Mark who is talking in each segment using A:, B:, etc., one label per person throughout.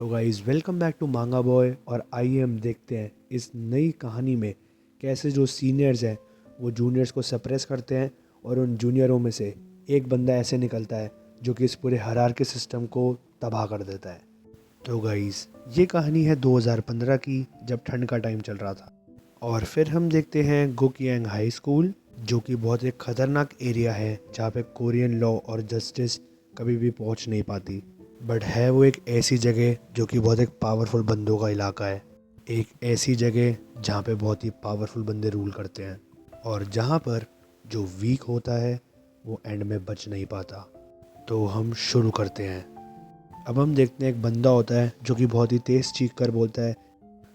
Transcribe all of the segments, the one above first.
A: तो guys welcome back to मांगा boy. और आइए हम देखते हैं इस नई कहानी में कैसे जो सीनियर्स हैं वो जूनियर्स को सप्रेस करते हैं और उन जूनियरों में से एक बंदा ऐसे निकलता है जो कि इस पूरे हायरार्की सिस्टम को तबाह कर देता है। तो गाइस ये कहानी है 2015 की, जब ठंड का टाइम चल रहा था। और फिर हम देखते हैं गुकयांग हाई स्कूल, जो कि बहुत एक खतरनाक एरिया है जहाँ पे कोरियन लॉ और जस्टिस कभी भी पहुँच नहीं पाती। बट है वो एक ऐसी जगह जो कि बहुत एक पावरफुल बंदों का इलाका है। एक ऐसी जगह जहाँ पे बहुत ही पावरफुल बंदे रूल करते हैं और जहाँ पर जो वीक होता है वो एंड में बच नहीं पाता। तो हम शुरू करते हैं। अब हम देखते हैं एक बंदा होता है जो कि बहुत ही तेज़ चीख कर बोलता है,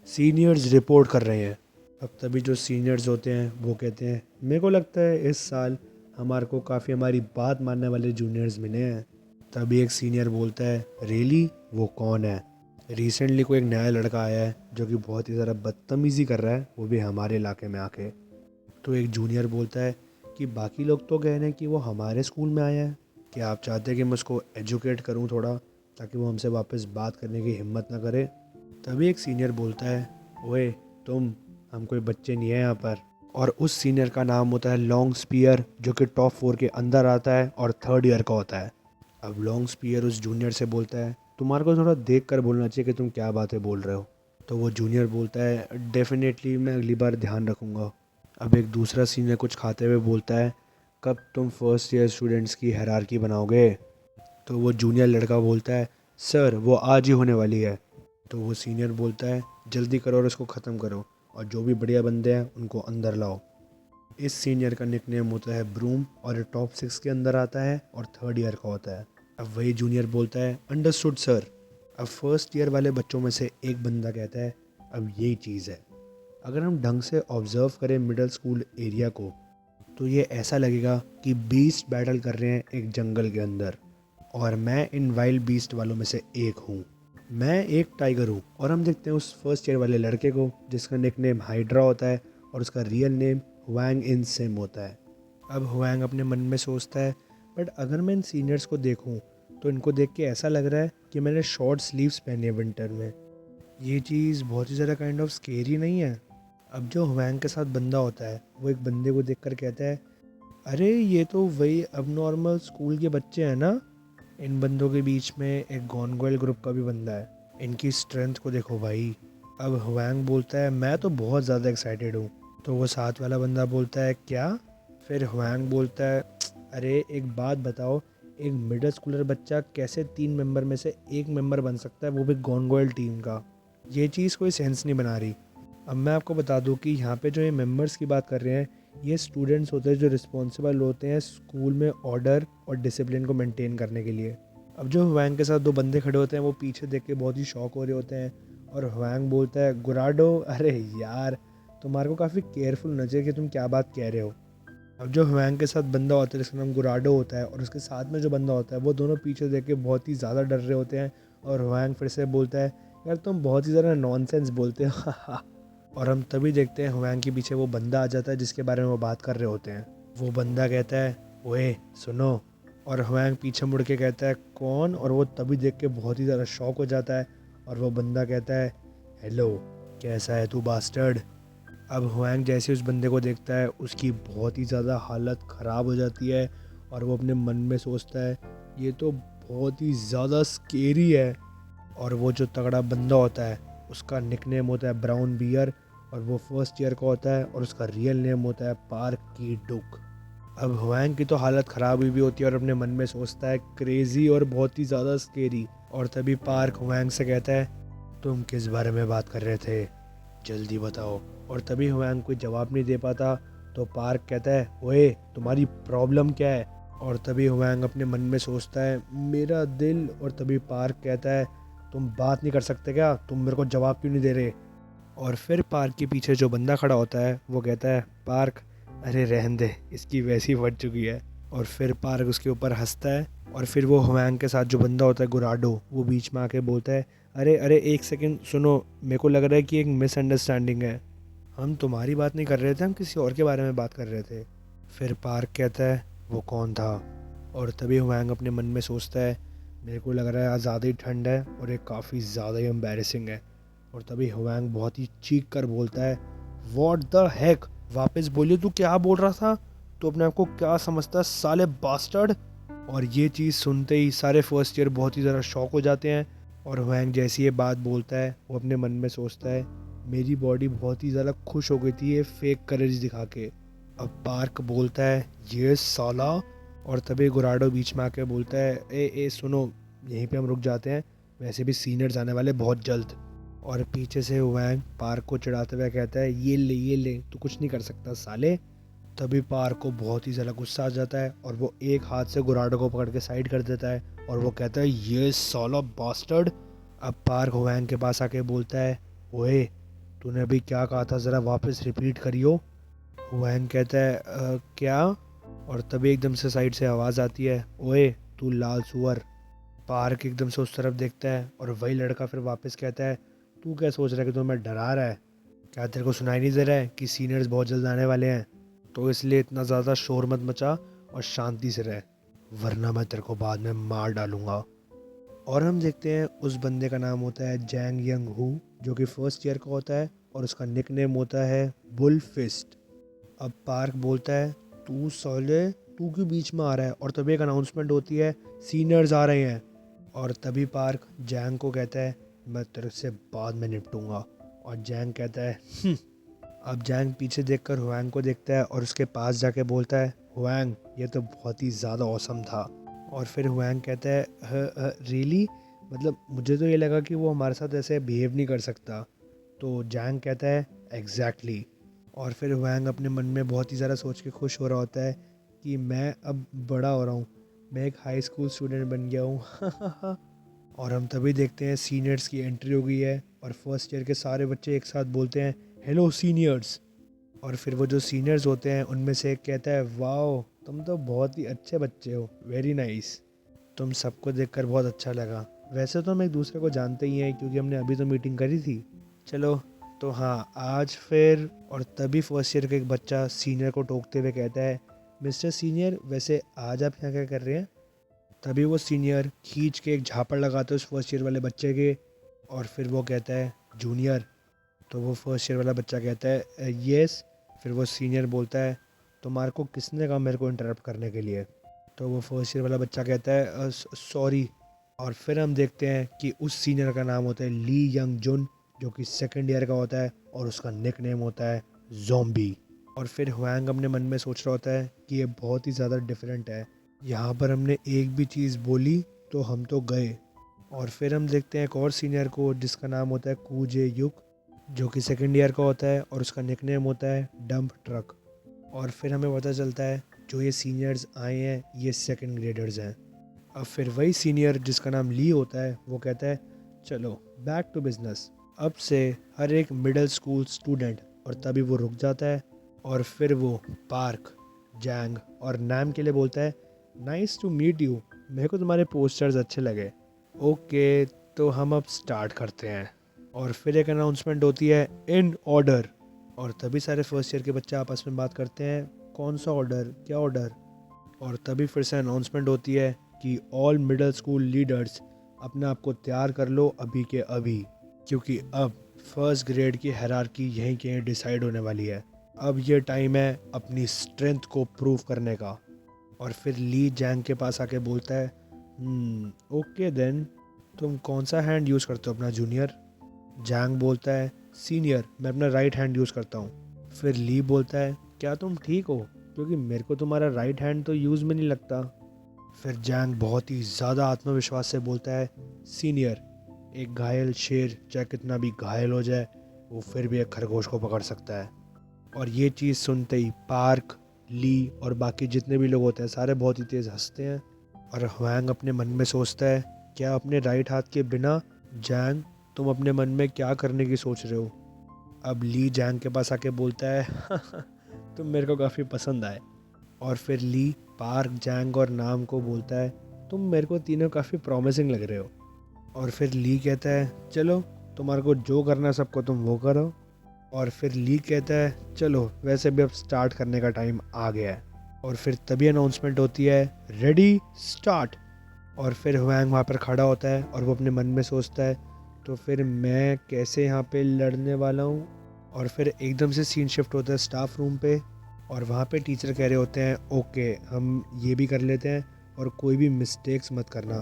A: सीनियर्स रिपोर्ट कर रहे हैं। अब तभी जो सीनियर्स होते हैं वो कहते हैं, मेरे को लगता है इस साल हमारे को काफ़ी हमारी बात मानने वाले जूनियर्स मिले हैं। तभी एक सीनियर बोलता है, रियली, वो कौन है? रिसेंटली कोई एक नया लड़का आया है जो कि बहुत ही ज़्यादा बदतमीज़ी कर रहा है, वो भी हमारे इलाके में आके। तो एक जूनियर बोलता है कि बाकी लोग तो कह रहे हैं कि वो हमारे स्कूल में आया है, क्या आप चाहते हैं कि मैं उसको एजुकेट करूं थोड़ा, ताकि वो हमसे वापस बात करने की हिम्मत ना करे? तभी एक सीनियर बोलता है, ओए तुम, हम कोई बच्चे नहीं है यहाँ पर। और उस सीनियर का नाम होता है लॉन्ग स्पीयर, जो कि टॉप 4 के अंदर आता है और थर्ड ईयर का होता है। अब लॉन्ग स्पीयर उस जूनियर से बोलता है, तुम्हारे को थोड़ा देख कर बोलना चाहिए कि तुम क्या बातें बोल रहे हो। तो वो जूनियर बोलता है, डेफिनेटली मैं अगली बार ध्यान रखूँगा। अब एक दूसरा सीनियर कुछ खाते हुए बोलता है, कब तुम फर्स्ट ईयर स्टूडेंट्स की हायरार्की बनाओगे? तो वो जूनियर लड़का बोलता है, सर वो आज ही होने वाली है। तो वो सीनियर बोलता है, जल्दी करो और इसको ख़त्म करो, और जो भी बढ़िया बंदे हैं उनको अंदर लाओ। इस सीनियर का निकनेम होता है ब्रूम और ये टॉप 6 के अंदर आता है और थर्ड ईयर का होता है। अब वही जूनियर बोलता है, अंडरस्टूड सर। अब फर्स्ट ईयर वाले बच्चों में से एक बंदा कहता है, अब यही चीज़ है, अगर हम ढंग से ऑब्जर्व करें मिडिल स्कूल एरिया को तो ये ऐसा लगेगा कि बीस्ट बैटल कर रहे हैं एक जंगल के अंदर, और मैं इन वाइल्ड बीस्ट वालों में से एक हूँ। मैं एक टाइगर हूँ। और हम देखते हैं उस फर्स्ट ईयर वाले लड़के को जिसका निकनेम हाइड्रा होता है और उसका रियल नेम हुआंग इन सिम होता है। अब हुआंग अपने मन में सोचता है, बट अगर मैं इन सीनियर्स को देखूं तो इनको देख के ऐसा लग रहा है कि मैंने शॉर्ट स्लीव्स पहनी है विंटर में। ये चीज़ बहुत ही ज़्यादा काइंड ऑफ स्केरी नहीं है? अब जो हुआंग के साथ बंदा होता है वो एक बंदे को देखकर कहता है, अरे ये तो वही अब नॉर्मल स्कूल के बच्चे हैं ना। इन बंदों के बीच में एक गॉनगोयल ग्रुप का भी बंदा है, इनकी स्ट्रेंथ को देखो भाई। अब हुआंग बोलता है, मैं तो बहुत ज़्यादा एक्साइटेड हूँ। तो वो साथ वाला बंदा बोलता है, क्या? फिर हुआंग बोलता है, अरे एक बात बताओ, एक मिडिल स्कूलर बच्चा कैसे 3 मेंबर में से एक मेंबर बन सकता है, वो भी गॉनगोयल टीम का? ये चीज़ कोई सेंस नहीं बना रही। अब मैं आपको बता दूं कि यहाँ पे जो ये मेंबर्स की बात कर रहे हैं, ये स्टूडेंट्स होते हैं जो रिस्पॉन्सिबल होते हैं स्कूल में ऑर्डर और डिसिप्लिन को मेंटेन करने के लिए। अब जो हुआंग के साथ दो बंदे खड़े होते हैं वो पीछे देख के बहुत ही शॉक हो रहे होते हैं। और हुआंग बोलता है, गुराडो, अरे यार, तुम्हारे को काफ़ी केयरफुल होना चाहिए कि तुम क्या बात कह रहे हो। अब जो हुआंग के साथ बंदा होता है जिसका नाम गुराडो होता है और उसके साथ में जो बंदा होता है वो दोनों पीछे देख के बहुत ही ज़्यादा डर रहे होते हैं। और हुआंग फिर से बोलता है, यार तुम बहुत ही ज़्यादा नॉनसेंस बोलते हो। और हम तभी देखते हैं हुआंग के पीछे वो बंदा आ जाता है जिसके बारे में वो बात कर रहे होते हैं। वो बंदा कहता है, ओए सुनो। और हुआंग पीछे मुड़ के कहता है, कौन? और वो तभी देख के बहुत ही ज़्यादा शॉक हो जाता है। और वो बंदा कहता है, हेलो, कैसा है तू बास्टर्ड? अब हुआंग जैसे उस बंदे को देखता है उसकी बहुत ही ज़्यादा हालत ख़राब हो जाती है। और वो अपने मन में सोचता है, ये तो बहुत ही ज़्यादा स्केरी है। और वो जो तगड़ा बंदा होता है उसका निकनेम होता है ब्राउन बियर, और वो फर्स्ट ईयर का होता है और उसका रियल नेम होता है पार्क की डुक। अब हुआंग की तो हालत ख़राब हुई भी होती है और अपने मन में सोचता है, क्रेज़ी और बहुत ही ज़्यादा स्केरी। और तभी पार्क हुआंग से कहता है, तुम किस बारे में बात कर रहे थे, जल्दी बताओ। और तभी हुआंग कोई जवाब नहीं दे पाता। तो पार्क कहता है, ओए तुम्हारी प्रॉब्लम क्या है? और तभी हुआंग अपने मन में सोचता है, मेरा दिल। और तभी पार्क कहता है, तुम बात नहीं कर सकते क्या? तुम मेरे को जवाब क्यों नहीं दे रहे? और फिर पार्क के पीछे जो बंदा खड़ा होता है वो कहता है, पार्क, अरे रहन दे, इसकी वैसी फट चुकी है। और फिर पार्क उसके ऊपर हंसता है। और फिर वो हुआंग के साथ जो बंदा होता है गुराडो, वो बीच में आके बोलता है, अरे अरे एक सेकंड सुनो, मेरे को लग रहा है कि एक मिसअंडरस्टैंडिंग है। हम तुम्हारी बात नहीं कर रहे थे, हम किसी और के बारे में बात कर रहे थे। फिर पार्क कहता है, वो कौन था? और तभी हुआंग अपने मन में सोचता है, मेरे को लग रहा है आज ज़्यादा ही ठंड है और ये काफ़ी ज़्यादा ही एम्बैरेसिंग है। और तभी हुआंग बहुत ही चीख कर बोलता है, व्हाट द हेक, वापस बोलिए तू क्या बोल रहा था, तू अपने आप को क्या समझता है साले बास्टर्ड। और ये चीज़ सुनते ही सारे फर्स्ट ईयर बहुत ही ज़्यादा शॉक हो जाते हैं। और हुआंग जैसी ये बात बोलता है वो अपने मन में सोचता है, मेरी बॉडी बहुत ही ज़्यादा खुश हो गई थी ये फेक करेज दिखा के। अब पार्क बोलता है, ये साला। और तभी गुराडो बीच में आके बोलता है, ए सुनो, यहीं पे हम रुक जाते हैं, वैसे भी सीनियर्स आने वाले बहुत जल्द। और पीछे से वैंग पार्क को चिढ़ाते हुए कहता है, ये ले तू कुछ नहीं कर सकता साले। तभी पार्क को बहुत ही ज़्यादा गुस्सा आ जाता है और वो एक हाथ से गुराडो को पकड़ के साइड कर देता है और वो कहता है, ये साला बास्टर्ड। अब पार्क वैंग के पास आके बोलता है, ओए तूने अभी क्या कहा था, ज़रा वापस रिपीट करियो। वैंग कहता है, क्या। और तभी एकदम से साइड से आवाज़ आती है, ओए तू लाल सुअर। पार्क एकदम से उस तरफ देखता है और वही लड़का फिर वापस कहता है, तू क्या सोच रहा है कि तू मैं डरा रहा है, क्या तेरे को सुनाई नहीं दे रहा है कि सीनियर्स बहुत जल्द आने वाले हैं, तो इसलिए इतना ज़्यादा शोर मत मचा और शांति से रह, वरना मैं तेरे को बाद में मार डालूंगा। और हम देखते हैं उस बंदे का नाम होता है जैंग यंग हू, जो कि फर्स्ट ईयर का होता है और उसका निकनेम होता है बुल फिस्ट। अब पार्क बोलता है, तू साले तू क्यों बीच में आ रहा है। और तभी एक अनाउंसमेंट होती है, सीनियर्स आ रहे हैं। और तभी पार्क जैंग को कहता है, मैं तेरे से बाद में निपटूंगा। और जैंग कहता है, अब जैंग पीछे देखकर हुआंग को देखता है और उसके पास जाके बोलता है, हुआंग ये तो बहुत ही ज़्यादा औसम था। और फिर हुआंग कहता है, रियली, मतलब मुझे तो ये लगा कि वो हमारे साथ ऐसे बिहेव नहीं कर सकता। तो जैंग कहता है, एग्जैक्टली। और फिर हुआंग अपने मन में बहुत ही ज़्यादा सोच के खुश हो रहा होता है कि मैं अब बड़ा हो रहा हूँ, मैं एक हाई स्कूल स्टूडेंट बन गया हूँ। और हम तभी देखते हैं सीनियर्स की एंट्री हो गई है और फर्स्ट ईयर के सारे बच्चे एक साथ बोलते हैं, हेलो सीनियर्स। और फिर वो जो सीनियर्स होते हैं उनमें से एक कहता है, वाओ तुम तो बहुत ही अच्छे बच्चे हो, वेरी नाइस, तुम सबको देखकर बहुत अच्छा लगा। वैसे तो हम एक दूसरे को जानते ही हैं क्योंकि हमने अभी तो मीटिंग करी थी। चलो तो हाँ आज फिर। और तभी फर्स्ट ईयर का एक बच्चा सीनियर को टोकते हुए कहता है, मिस्टर सीनियर वैसे आज आप यहाँ क्या कर रहे हैं। तभी वो सीनियर खींच के एक झापड़ लगाते है उस फर्स्ट ईयर वाले बच्चे के। और फिर वो कहता है, जूनियर। तो वो फर्स्ट ईयर वाला बच्चा कहता है, येस। फिर वो सीनियर बोलता है, तुम्हारे को किसने कहा मेरे को इंटरप्ट करने के लिए। तो वो फर्स्ट ईयर वाला बच्चा कहता है, सॉरी। और फिर हम देखते हैं कि उस सीनियर का नाम होता है ली यंग जुन, जो कि सेकंड ईयर का होता है और उसका निक नेम होता है ज़ॉम्बी। और फिर हुआंग अपने मन में सोच रहा होता है कि ये बहुत ही ज़्यादा डिफरेंट है, यहाँ पर हमने एक भी चीज़ बोली तो हम तो गए। और फिर हम देखते हैं एक और सीनियर को जिसका नाम होता है कूजे युक, जो कि सेकंड ईयर का होता है और उसका निकनेम होता है डंप ट्रक। और फिर हमें पता चलता है जो ये सीनियर्स आए हैं ये सेकंड ग्रेडर्स हैं। अब फिर वही सीनियर जिसका नाम ली होता है वो कहता है, चलो बैक टू बिजनेस, अब से हर एक मिडिल स्कूल स्टूडेंट। और तभी वो रुक जाता है और फिर वो पार्क, जैंग और नैम के लिए बोलता है, नाइस टू मीट यू, मेरे को तुम्हारे पोस्टर्स अच्छे लगे। ओके तो हम अब स्टार्ट करते हैं। और फिर एक अनाउंसमेंट होती है, इन ऑर्डर। और तभी सारे फर्स्ट ईयर के बच्चे आपस में बात करते हैं, कौन सा ऑर्डर, क्या ऑर्डर। और तभी फिर से अनाउंसमेंट होती है कि ऑल मिडिल स्कूल लीडर्स अपने आप को तैयार कर लो अभी के अभी, क्योंकि अब फर्स्ट ग्रेड की हायरार्की यहीं कहीं डिसाइड होने वाली है। अब ये टाइम है अपनी स्ट्रेंथ को प्रूव करने का। और फिर ली जैंग के पास आके बोलता है, ओके देन, तुम कौन सा हैंड यूज़ करते हो अपना जूनियर। जैंग बोलता है, सीनियर मैं अपना राइट हैंड यूज़ करता हूँ। फिर ली बोलता है, क्या तुम ठीक हो, क्योंकि मेरे को तुम्हारा राइट हैंड तो यूज़ में नहीं लगता। फिर जैंग बहुत ही ज़्यादा आत्मविश्वास से बोलता है, सीनियर एक घायल शेर चाहे कितना भी घायल हो जाए वो फिर भी एक खरगोश को पकड़ सकता है। और ये चीज़ सुनते ही पार्क, ली और बाकी जितने भी लोग होते हैं सारे बहुत ही तेज़ हंसते हैं। और हुआंग अपने मन में सोचता है, क्या अपने राइट हाथ के बिना। जैंग तुम अपने मन में क्या करने की सोच रहे हो। अब ली जैंग के पास आके बोलता है, तुम मेरे को काफ़ी पसंद आए। और फिर ली पार्क, जैंग और नाम को बोलता है, तुम मेरे को तीनों काफ़ी प्रॉमिसिंग लग रहे हो। और फिर ली कहता है, चलो तुम्हारे को जो करना है सबको तुम वो करो। और फिर ली कहता है, चलो वैसे भी अब स्टार्ट करने का टाइम आ गया है। और फिर तभी अनाउंसमेंट होती है, रेडी स्टार्ट। और फिर हुआंग वहाँ पर खड़ा होता है और वो अपने मन में सोचता है, तो फिर मैं कैसे यहाँ पे लड़ने वाला हूँ। और फिर एकदम से सीन शिफ्ट होता है स्टाफ रूम पे, और वहाँ पे टीचर कह रहे होते हैं ओके हम ये भी कर लेते हैं और कोई भी मिस्टेक्स मत करना।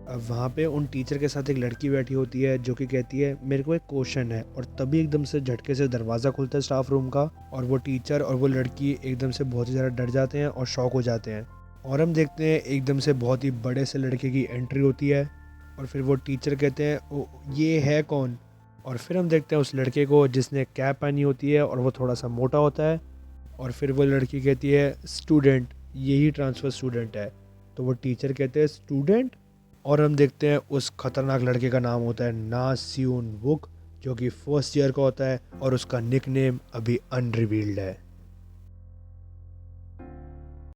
A: अब वहाँ पे उन टीचर के साथ एक लड़की बैठी होती है जो कि कहती है मेरे को एक क्वेश्चन है, और तभी एकदम से झटके से दरवाज़ा खुलता है स्टाफ रूम का, और वो टीचर और वो लड़की एकदम से बहुत ही ज़्यादा डर जाते हैं और शॉक हो जाते हैं। और हम देखते हैं एकदम से बहुत ही बड़े से लड़के की एंट्री होती है, और फिर वो टीचर कहते हैं ओ ये है कौन। और फिर हम देखते हैं उस लड़के को जिसने कैप पहनी होती है और वो थोड़ा सा मोटा होता है। और फिर वो लड़की कहती है स्टूडेंट, यही ट्रांसफ़र स्टूडेंट है। तो वो टीचर कहते हैं स्टूडेंट। और हम देखते हैं उस खतरनाक लड़के का नाम होता है ना सियून वुक, जो कि फर्स्ट ईयर का होता है और उसका निक नेम अभी अनरिवील्ड है।